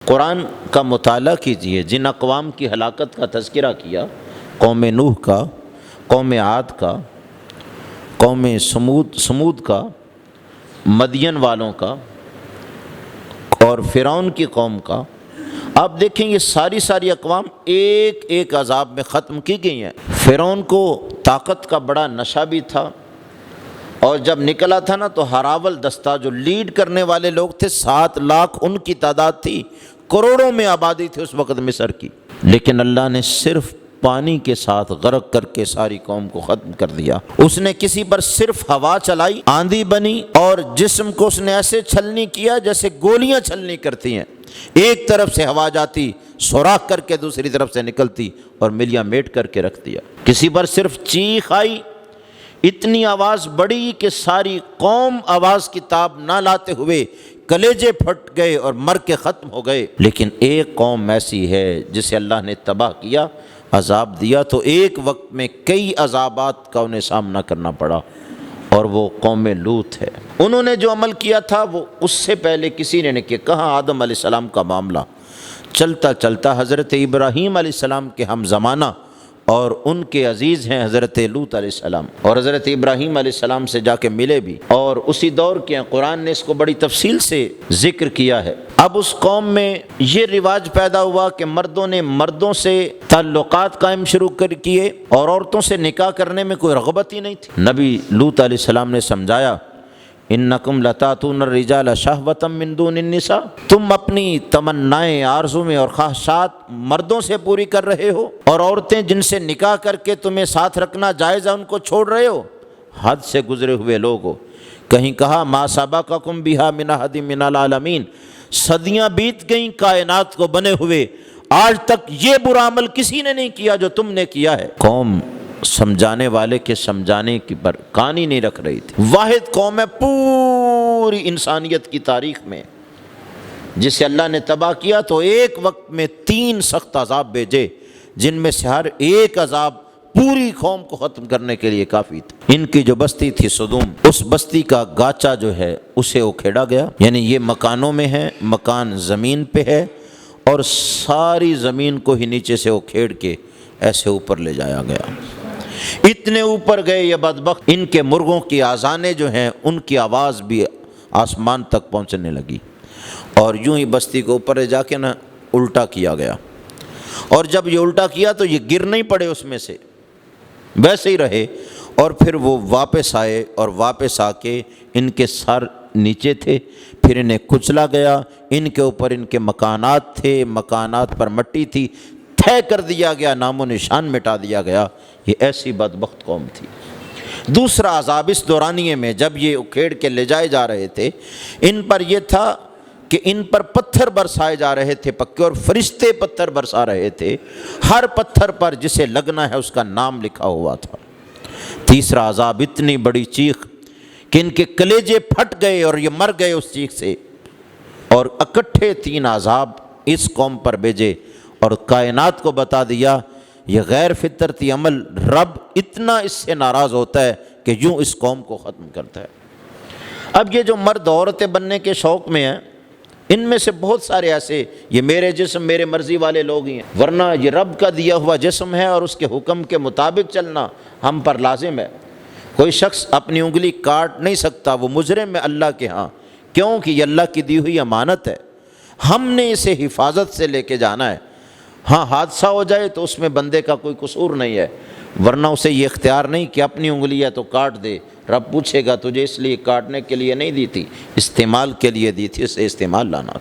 قرآن کا مطالعہ کیجئے، جن اقوام کی ہلاکت کا تذکرہ کیا، قوم نوح کا، قوم عاد کا، قوم سمود کا، مدین والوں کا اور فرعون کی قوم کا، آپ دیکھیں یہ ساری اقوام ایک ایک عذاب میں ختم کی گئی ہیں۔ فرعون کو طاقت کا بڑا نشہ بھی تھا، اور جب نکلا تھا نا تو ہراول دستہ جو لیڈ کرنے والے لوگ تھے 7 لاکھ ان کی تعداد تھی، کروڑوں میں آبادی تھی اس وقت مصر کی، لیکن اللہ نے صرف پانی کے ساتھ غرق کر کے ساری قوم کو ختم کر دیا۔ اس نے کسی پر صرف ہوا چلائی، آندھی بنی، اور جسم کو اس نے ایسے چھلنی کیا جیسے گولیاں چھلنی کرتی ہیں، ایک طرف سے ہوا جاتی سوراخ کر کے دوسری طرف سے نکلتی اور ملیاں میٹ کر کے رکھ دیا۔ کسی پر صرف چیخ آئی، اتنی آواز بڑی کہ ساری قوم آواز کی تاب نہ لاتے ہوئے کلیجے پھٹ گئے اور مر کے ختم ہو گئے۔ لیکن ایک قوم ایسی ہے جسے اللہ نے تباہ کیا، عذاب دیا، تو ایک وقت میں کئی عذابات کا انہیں سامنا کرنا پڑا، اور وہ قوم لوط ہے۔ انہوں نے جو عمل کیا تھا وہ اس سے پہلے کسی نے نہیں کیا۔ کہاں آدم علیہ السلام کا معاملہ چلتا چلتا حضرت ابراہیم علیہ السلام کے ہم زمانہ اور ان کے عزیز ہیں حضرت لوط علیہ السلام، اور حضرت ابراہیم علیہ السلام سے جا کے ملے بھی، اور اسی دور کے ہیں۔ قرآن نے اس کو بڑی تفصیل سے ذکر کیا ہے۔ اب اس قوم میں یہ رواج پیدا ہوا کہ مردوں نے مردوں سے تعلقات قائم شروع کیے، اور عورتوں سے نکاح کرنے میں کوئی رغبت ہی نہیں تھی۔ نبی لوط علیہ السلام نے سمجھایا، انکم لتاتون الرجال شہوۃ من دون النساء، تم اپنی تمنائیں، آرزویں اور خواہشات مردوں سے پوری کر رہے ہو، اور عورتیں جن سے نکاح کر کے تمہیں ساتھ رکھنا جائز ہے ان کو چھوڑ رہے ہو، حد سے گزرے ہوئے لوگ ہو۔ کہیں کہا ما سبقکم بہا من احد من العالمین، صدیاں بیت گئیں کائنات کو بنے ہوئے، آج تک یہ برا عمل کسی نے نہیں کیا جو تم نے کیا ہے۔ قوم سمجھانے والے کے سمجھانے کی پر کان ہی نہیں رکھ رہی تھی۔ واحد قوم ہے پوری انسانیت کی تاریخ میں جسے اللہ نے تباہ کیا، تو ایک وقت میں 3 سخت عذاب بھیجے، جن میں سے ہر ایک عذاب پوری قوم کو ختم کرنے کے لیے کافی تھا۔ ان کی جو بستی تھی سدوم، اس بستی کا گاچا جو ہے اسے اکھیڑا گیا، یعنی یہ مکانوں میں ہے، مکان زمین پہ ہے، اور ساری زمین کو ہی نیچے سے اکھیڑ کے ایسے اوپر لے جایا گیا۔ اتنے اوپر گئے یہ بدبخت، ان کے مرغوں کی آذانیں جو ہیں ان کی آواز بھی آسمان تک پہنچنے لگی، اور یوں ہی بستی کو اوپر لے جا کے نا الٹا کیا گیا، اور جب یہ الٹا کیا تو یہ گر نہیں پڑے اس میں سے، ویسے ہی رہے، اور پھر وہ واپس آئے، اور واپس آ کے ان کے سر نیچے تھے، پھر انہیں کچلا گیا، ان کے اوپر ان کے مکانات تھے، مکانات پر مٹی تھی، طے کر دیا گیا، نام و نشان مٹا دیا گیا۔ یہ ایسی بدبخت قوم تھی۔ دوسرا عذاب اس دورانیے میں جب یہ اکھیڑ کے لے جائے جا رہے تھے، ان پر یہ تھا کہ ان پر پتھر برسائے جا رہے تھے پکے، اور فرشتے پتھر برسا رہے تھے، ہر پتھر پر جسے لگنا ہے اس کا نام لکھا ہوا تھا۔ تیسرا عذاب اتنی بڑی چیخ کہ ان کے کلیجے پھٹ گئے اور یہ مر گئے اس چیخ سے، اور اکٹھے 3 عذاب اس قوم پر بھیجے، اور کائنات کو بتا دیا یہ غیر فطرتی عمل رب اتنا اس سے ناراض ہوتا ہے کہ یوں اس قوم کو ختم کرتا ہے۔ اب یہ جو مرد عورتیں بننے کے شوق میں ہیں، ان میں سے بہت سارے ایسے یہ میرے جسم میرے مرضی والے لوگ ہی ہیں، ورنہ یہ رب کا دیا ہوا جسم ہے اور اس کے حکم کے مطابق چلنا ہم پر لازم ہے۔ کوئی شخص اپنی انگلی کاٹ نہیں سکتا، وہ مجرم ہے اللہ کے ہاں، کیونکہ یہ اللہ کی دی ہوئی امانت ہے، ہم نے اسے حفاظت سے لے کے جانا ہے۔ ہاں حادثہ ہو جائے تو اس میں بندے کا کوئی قصور نہیں ہے، ورنہ اسے یہ اختیار نہیں کہ اپنی انگلی ہے تو کاٹ دے، رب پوچھے گا تجھے اس لیے کاٹنے کے لیے نہیں دی تھی، استعمال کے لیے دی تھی، اسے استعمال لانا۔